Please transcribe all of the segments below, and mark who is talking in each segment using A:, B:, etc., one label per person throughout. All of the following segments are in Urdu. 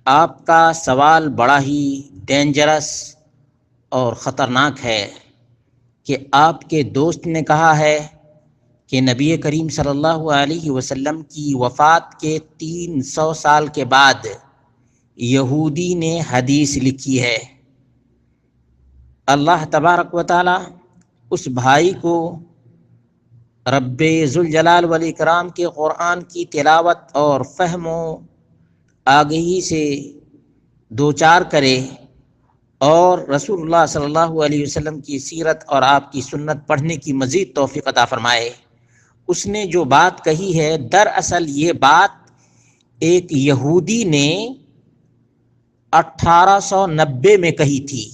A: آپ کا سوال بڑا ہی ڈینجرس اور خطرناک ہے کہ آپ کے دوست نے کہا ہے کہ نبی کریم صلی اللہ علیہ وسلم کی وفات کے 300 سال کے بعد یہودی نے حدیث لکھی ہے۔ اللہ تبارک و تعالی اس بھائی کو رب ذوالجلال والاکرام کے قرآن کی تلاوت اور فہم و آگہی سے دوچار کرے اور رسول اللہ صلی اللہ علیہ وسلم کی سیرت اور آپ کی سنت پڑھنے کی مزید توفیق عطا فرمائے۔ اس نے جو بات کہی ہے، دراصل یہ بات ایک یہودی نے 1890 میں کہی تھی۔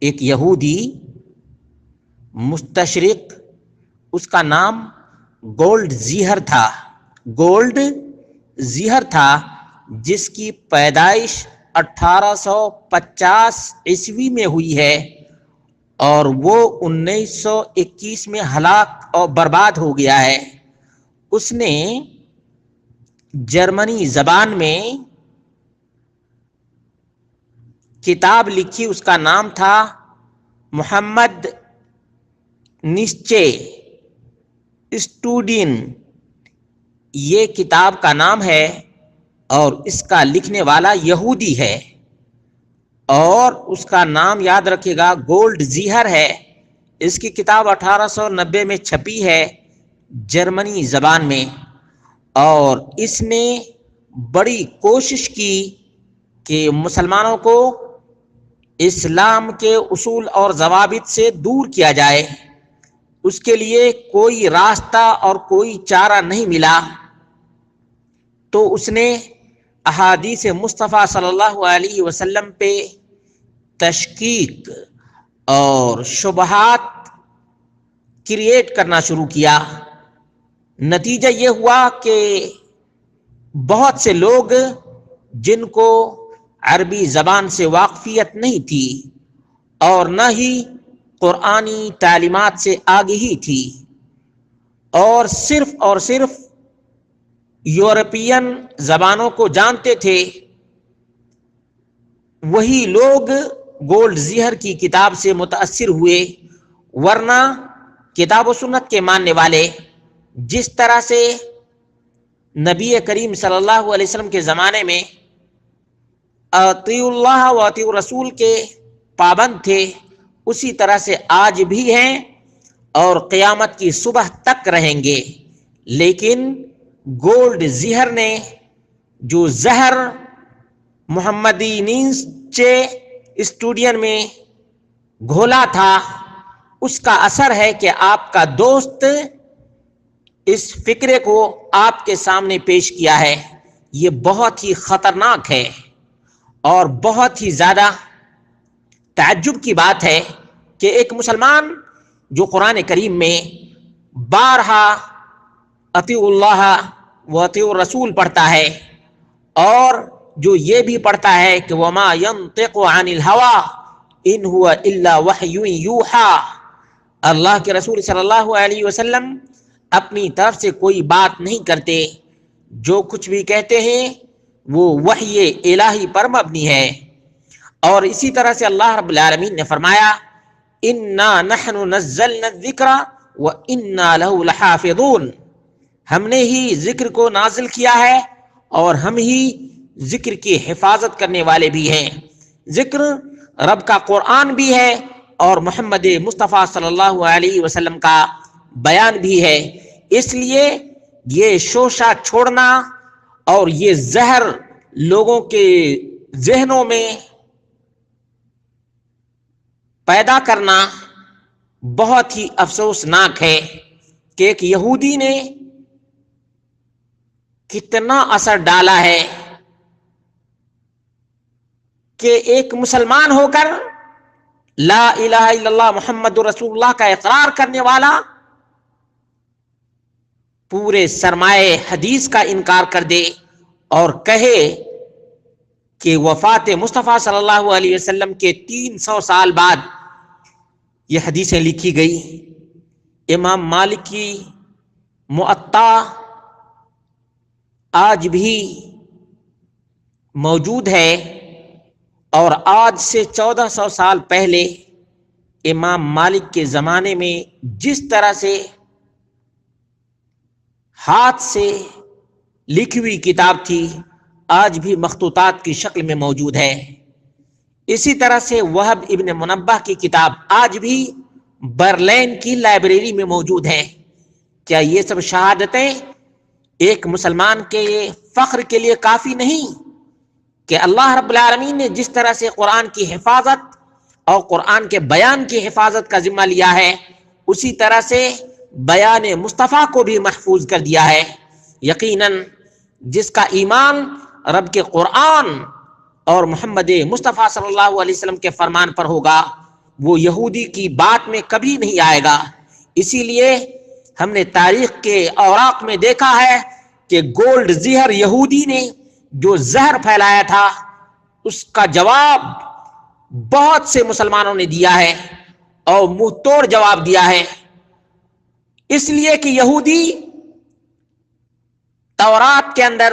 A: ایک یہودی مستشرق، اس کا نام گولڈ زیہر تھا، گولڈ زیہر تھا، جس کی پیدائش 1850 عیسوی میں ہوئی ہے اور وہ 1921 میں ہلاک اور برباد ہو گیا ہے۔ اس نے جرمنی زبان میں کتاب لکھی، اس کا نام تھا محمد نیچے اسٹوڈین، یہ کتاب کا نام ہے اور اس کا لکھنے والا یہودی ہے اور اس کا نام یاد رکھے گا گولڈ زیہر ہے۔ اس کی کتاب 1890 میں چھپی ہے جرمنی زبان میں، اور اس نے بڑی کوشش کی کہ مسلمانوں کو اسلام کے اصول اور ضوابط سے دور کیا جائے۔ اس کے لیے کوئی راستہ اور کوئی چارہ نہیں ملا، تو اس نے احادیث مصطفیٰ صلی اللہ علیہ وسلم پہ تشکیک اور شبہات کریٹ کرنا شروع کیا۔ نتیجہ یہ ہوا کہ بہت سے لوگ جن کو عربی زبان سے واقفیت نہیں تھی اور نہ ہی قرآنی تعلیمات سے آگہی تھی اور صرف یورپین زبانوں کو جانتے تھے، وہی لوگ گولڈ زیہر کی کتاب سے متاثر ہوئے، ورنہ کتاب و سنت کے ماننے والے جس طرح سے نبی کریم صلی اللہ علیہ وسلم کے زمانے میں اطیعوا اللہ و اطیعوا الرسول کے پابند تھے، اسی طرح سے آج بھی ہیں اور قیامت کی صبح تک رہیں گے۔ لیکن گولڈ زیہر نے جو زہر محمدی نیچے اسٹوڈین میں گھولا تھا، اس کا اثر ہے کہ آپ کا دوست اس فکرے کو آپ کے سامنے پیش کیا ہے۔ یہ بہت ہی خطرناک ہے اور بہت ہی زیادہ تعجب کی بات ہے کہ ایک مسلمان جو قرآن کریم میں بارہا اطیعوا اللہ و اطیعوا الرسول پڑھتا ہے اور جو یہ بھی پڑھتا ہے کہ وما ينطق عن الهوى ان هو الا وحی یوحی، اللہ کے رسول صلی اللہ علیہ وسلم اپنی طرف سے کوئی بات نہیں کرتے، جو کچھ بھی کہتے ہیں وہ وحی الہی پر مبنی ہے۔ اور اسی طرح سے اللہ رب العالمین نے فرمایا انا نحن نزلنا الذکر وانا له لحافظون، ہم نے ہی ذکر کو نازل کیا ہے اور ہم ہی ذکر کی حفاظت کرنے والے بھی ہیں۔ ذکر رب کا قرآن بھی ہے اور محمد مصطفیٰ صلی اللہ علیہ وسلم کا بیان بھی ہے، اس لیے یہ شوشہ چھوڑنا اور یہ زہر لوگوں کے ذہنوں میں پیدا کرنا بہت ہی افسوسناک ہے کہ ایک یہودی نے کتنا اثر ڈالا ہے کہ ایک مسلمان ہو کر لا الہ الا اللہ محمد رسول اللہ کا اقرار کرنے والا پورے سرمایہ حدیث کا انکار کر دے اور کہے کہ وفات مصطفیٰ صلی اللہ علیہ وسلم کے 300 سال بعد یہ حدیثیں لکھی گئی۔ امام مالک کی موطا آج بھی موجود ہے، اور آج سے 1400 سال پہلے امام مالک کے زمانے میں جس طرح سے ہاتھ سے لکھی ہوئی کتاب تھی، آج بھی مخطوطات کی شکل میں موجود ہے۔ اسی طرح سے وہب ابن منبہ کی کتاب آج بھی برلین کی لائبریری میں موجود ہے۔ کیا یہ سب شہادتیں ایک مسلمان کے فخر کے لیے کافی نہیں کہ اللہ رب العالمین نے جس طرح سے قرآن کی حفاظت اور قرآن کے بیان کی حفاظت کا ذمہ لیا ہے، اسی طرح سے بیان مصطفیٰ کو بھی محفوظ کر دیا ہے؟ یقیناً جس کا ایمان رب کے قرآن اور محمد مصطفیٰ صلی اللہ علیہ وسلم کے فرمان پر ہوگا، وہ یہودی کی بات میں کبھی نہیں آئے گا۔ اسی لیے ہم نے تاریخ کے اوراق میں دیکھا ہے کہ گولڈ زہر یہودی نے جو زہر پھیلایا تھا، اس کا جواب بہت سے مسلمانوں نے دیا ہے، اور منہ توڑ جواب دیا ہے، اس لیے کہ یہودی تورات کے اندر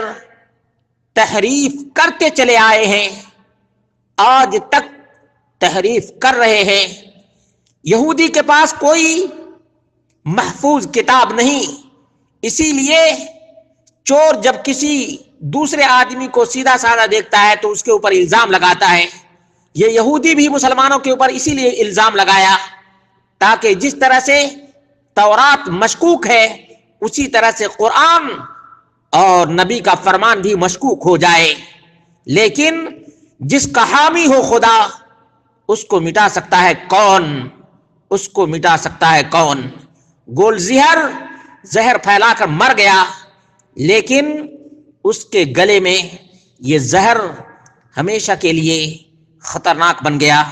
A: تحریف کرتے چلے آئے ہیں، آج تک تحریف کر رہے ہیں۔ یہودی کے پاس کوئی محفوظ کتاب نہیں، اسی لیے چور جب کسی دوسرے آدمی کو سیدھا سادہ دیکھتا ہے تو اس کے اوپر الزام لگاتا ہے۔ یہ یہودی بھی مسلمانوں کے اوپر اسی لیے الزام لگایا تاکہ جس طرح سے تورات مشکوک ہے، اسی طرح سے قرآن اور نبی کا فرمان بھی مشکوک ہو جائے۔ لیکن جس کا حامی ہو خدا، اس کو مٹا سکتا ہے کون؟ اس کو مٹا سکتا ہے کون؟ گول زہر پھیلا کر مر گیا، لیکن اس کے گلے میں یہ زہر ہمیشہ کے لیے خطرناک بن گیا۔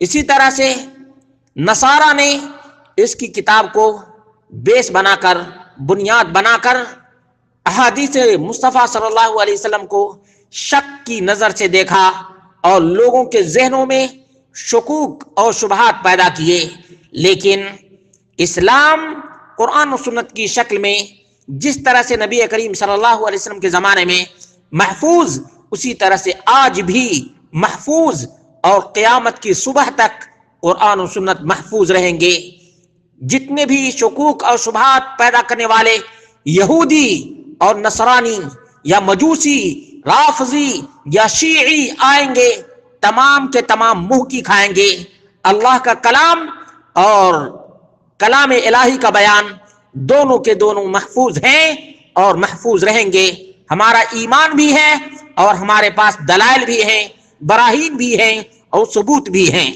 A: اسی طرح سے نصارہ نے اس کی کتاب کو بیس بنا کر، بنیاد بنا کر احادیث مصطفیٰ صلی اللہ علیہ وسلم کو شک کی نظر سے دیکھا اور لوگوں کے ذہنوں میں شکوک اور شبہات پیدا کیے۔ لیکن اسلام قرآن و سنت کی شکل میں جس طرح سے نبی کریم صلی اللہ علیہ وسلم کے زمانے میں محفوظ، اسی طرح سے آج بھی محفوظ، اور قیامت کی صبح تک قرآن و سنت محفوظ رہیں گے۔ جتنے بھی شکوک اور شبہات پیدا کرنے والے یہودی اور نصرانی یا مجوسی، رافضی یا شیعی آئیں گے، تمام کے تمام منہ کی کھائیں گے۔ اللہ کا کلام اور کلام الہی کا بیان دونوں کے دونوں محفوظ ہیں اور محفوظ رہیں گے۔ ہمارا ایمان بھی ہے اور ہمارے پاس دلائل بھی ہیں، براہین بھی ہیں اور ثبوت بھی ہیں۔